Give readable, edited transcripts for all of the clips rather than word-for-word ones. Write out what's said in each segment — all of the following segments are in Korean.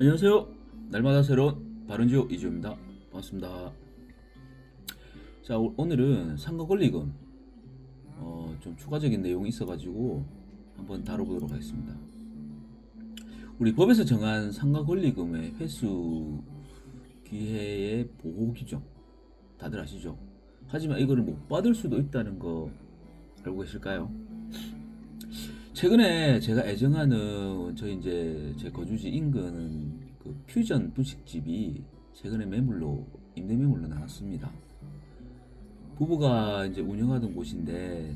안녕하세요. 날마다 새로운 바른지오 이주입니다. 반갑습니다. 자, 오늘은 상가 권리금 좀 추가적인 내용이 있어가지고 한번 다뤄보도록 하겠습니다. 우리 법에서 정한 상가 권리금의 회수 기회의 보호 규정 다들 아시죠? 하지만 이거를 못 받을 수도 있다는 거 알고 계실까요? 최근에 제가 애정하는 저희 이제 제 거주지 인근 그 퓨전 분식집이 최근에 매물로 임대 매물로 나왔습니다. 부부가 이제 운영하던 곳인데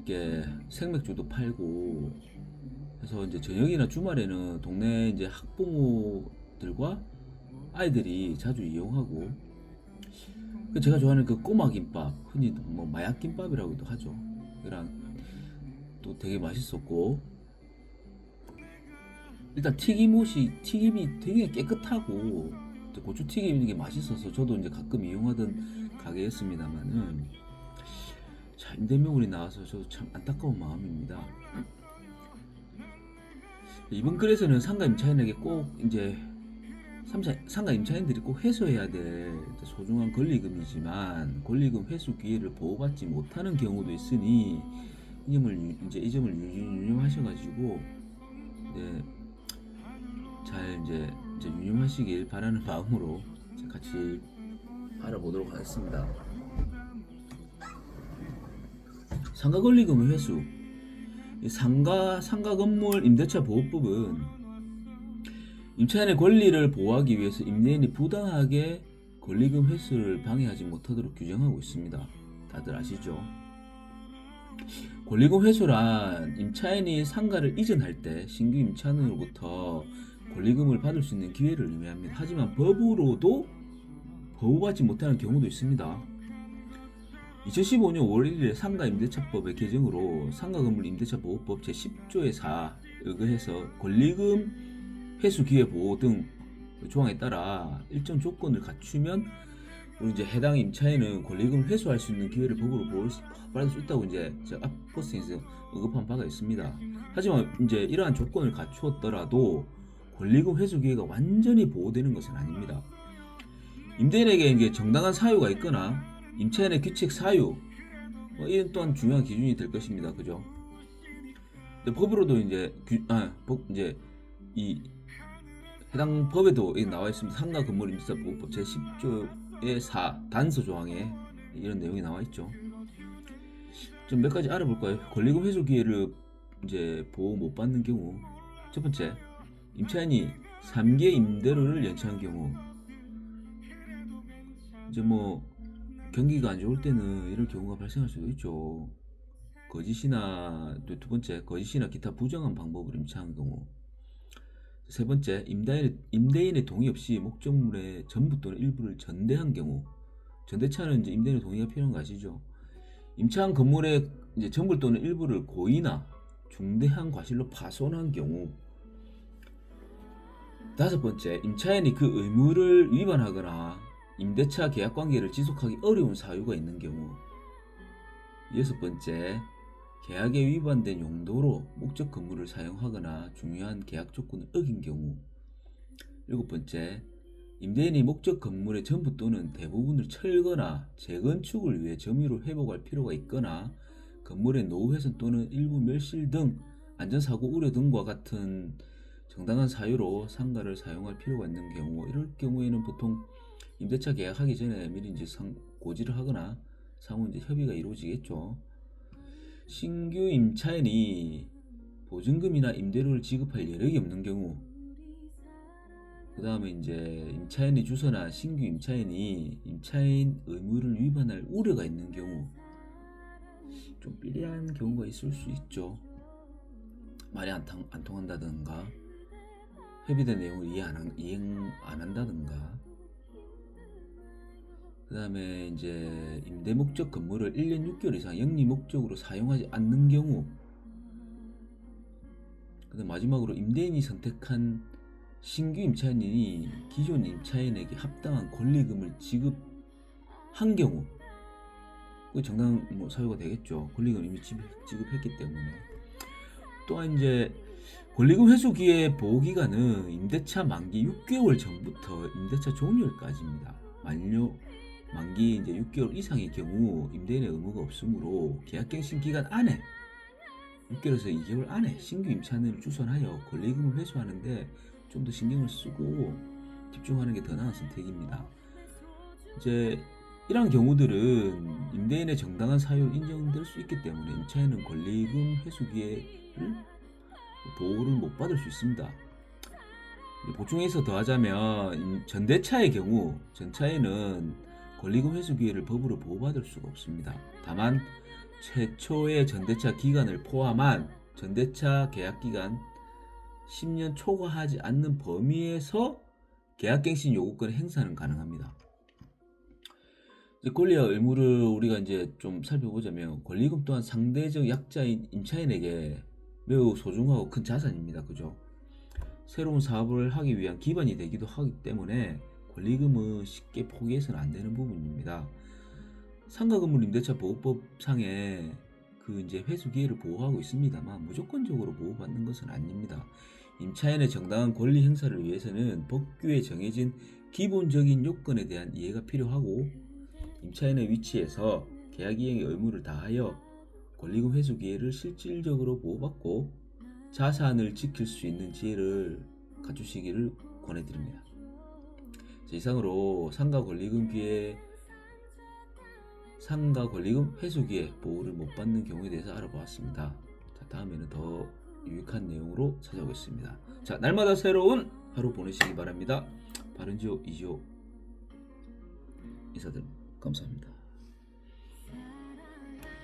이게 생맥주도 팔고 해서 이제 저녁이나 주말에는 동네 이제 학부모들과 아이들이 자주 이용하고 제가 좋아하는 그 꼬마 김밥 흔히 뭐 마약 김밥이라고도 하죠. 그랑 또 되게 맛있었고 일단 튀김이 되게 깨끗하고 고추 튀김이 게 맛있어서 저도 이제 가끔 이용하던 가게였습니다만은 자 임대명물이 나와서 저도 참 안타까운 마음입니다. 이번 글에서는 상가 임차인에게 꼭 이제 상가 임차인들이 꼭 회수해야 될 소중한 권리금이지만 권리금 회수 기회를 보호받지 못하는 경우도 있으니 이 점을 유념하셔가지고 네, 잘 이제 유념하시길 바라는 마음으로 같이 알아보도록 하겠습니다. 상가 권리금 회수. 상가 건물 임대차 보호법은 임차인의 권리를 보호하기 위해서 임대인이 부당하게 권리금 회수를 방해하지 못하도록 규정하고 있습니다. 다들 아시죠? 권리금 회수란 임차인이 상가를 이전할 때 신규 임차인으로부터 권리금을 받을 수 있는 기회를 의미합니다. 하지만 법으로도 보호받지 못하는 경우도 있습니다. 2015년 5월 1일에 상가임대차법의 개정으로 상가건물 임대차 보호법 제10조의 4에 의거해서 권리금 회수 기회 보호 등 조항에 따라 일정 조건을 갖추면 우리 이제 해당 임차인은 권리금을 회수할 수 있는 기회를 법으로 받을 수 있다고 이제 제가 앞 포스팅에서 언급한 바가 있습니다. 하지만 이제 이러한 조건을 갖추었더라도 권리금 회수 기회가 완전히 보호되는 것은 아닙니다. 임대인에게 이게 정당한 사유가 있거나 임차인의 규칙 사유 이런 또한 중요한 기준이 될 것입니다. 그죠? 근데 법으로도 이제 이 해당 법에도 나와 있습니다. 상가 건물 임대차 보호법 제10조의 4 단서 조항에 이런 내용이 나와 있죠. 좀 몇 가지 알아볼까요? 권리금 회수 기회를 이제 보호 못 받는 경우 첫 번째 임차인이 3개 임대료를 연체한 경우 이제 뭐 경기가 안 좋을 때는 이런 경우가 발생할 수도 있죠. 거짓이나 또 두 번째 거짓이나 기타 부정한 방법으로 임차한 경우 세 번째 임대인의 동의 없이 목적물의 전부 또는 일부를 전대한 경우 전대차는 이제 임대인의 동의가 필요한 거 아시죠? 임차한 건물의 이제 전부 또는 일부를 고의나 중대한 과실로 파손한 경우 다섯 번째 임차인이 그 의무를 위반하거나 임대차 계약 관계를 지속하기 어려운 사유가 있는 경우 여섯 번째 계약에 위반된 용도로 목적 건물을 사용하거나 중요한 계약 조건을 어긴 경우 일곱 번째 임대인이 목적 건물의 전부 또는 대부분을 철거나 재건축을 위해 점유를 회복할 필요가 있거나 건물의 노후 훼손 또는 일부 멸실 등 안전사고 우려 등과 같은 정당한 사유로 상가를 사용할 필요가 있는 경우 이럴 경우에는 보통 임대차 계약하기 전에 미리 이제 고지를 하거나 상호 이제 협의가 이루어지겠죠. 신규 임차인이 보증금이나 임대료를 지급할 여력이 없는 경우 그 다음에 이제 임차인의 주소나 신규 임차인이 임차인 의무를 위반할 우려가 있는 경우 좀 삐리한 경우가 있을 수 있죠. 말이 안 통한다든가 협의된 내용을 이행 안 한다든가 그 다음에 이제 임대 목적 건물을 1년 6개월 이상 영리 목적으로 사용하지 않는 경우 그 다음 마지막으로 임대인이 선택한 신규 임차인이 기존 임차인에게 합당한 권리금을 지급한 경우 그 정당한 사유가 되겠죠. 권리금 이미 지급했기 때문에 또한 이제 권리금 회수 기회 보호 기간은 임대차 만기 6개월 전부터 임대차 종료일까지입니다. 만기 이제 6개월 이상의 경우 임대인의 의무가 없으므로 계약갱신 기간 안에 6개월에서 2개월 안에 신규 임차인을 추선하여 권리금을 회수하는데 좀 더 신경을 쓰고 집중하는 게 더 나은 선택입니다. 이제 이러한 경우들은 임대인의 정당한 사유로 인정될 수 있기 때문에 임차인은 권리금 회수 기회를 보호를 못 받을 수 있습니다. 보충해서 더하자면 전대차의 경우 전차에는 권리금 회수 기회를 법으로 보호받을 수가 없습니다. 다만 최초의 전대차 기간을 포함한 전대차 계약 기간 10년 초과하지 않는 범위에서 계약갱신 요구권의 행사는 가능합니다. 이제 권리와 의무를 우리가 이제 좀 살펴보자면 권리금 또한 상대적 약자인 임차인에게 매우 소중하고 큰 자산입니다. 그죠? 새로운 사업을 하기 위한 기반이 되기도 하기 때문에 권리금은 쉽게 포기해서는 안 되는 부분입니다. 상가건물 임대차 보호법상에 그 이제 회수 기회를 보호하고 있습니다만 무조건적으로 보호받는 것은 아닙니다. 임차인의 정당한 권리 행사를 위해서는 법규에 정해진 기본적인 요건에 대한 이해가 필요하고 임차인의 위치에서 계약 이행의 의무를 다하여 권리금 회수 기회를 실질적으로 보호받고 자산을 지킬 수 있는 지혜를 갖추시기를 권해드립니다. 이상으로 상가 권리금 회수 기회 보호를 못 받는 경우에 대해서 알아보았습니다. 자, 다음에는 더 유익한 내용으로 찾아오겠습니다. 자, 날마다 새로운 하루 보내시기 바랍니다. 바른지오 이지오 인사드립니다. 감사합니다.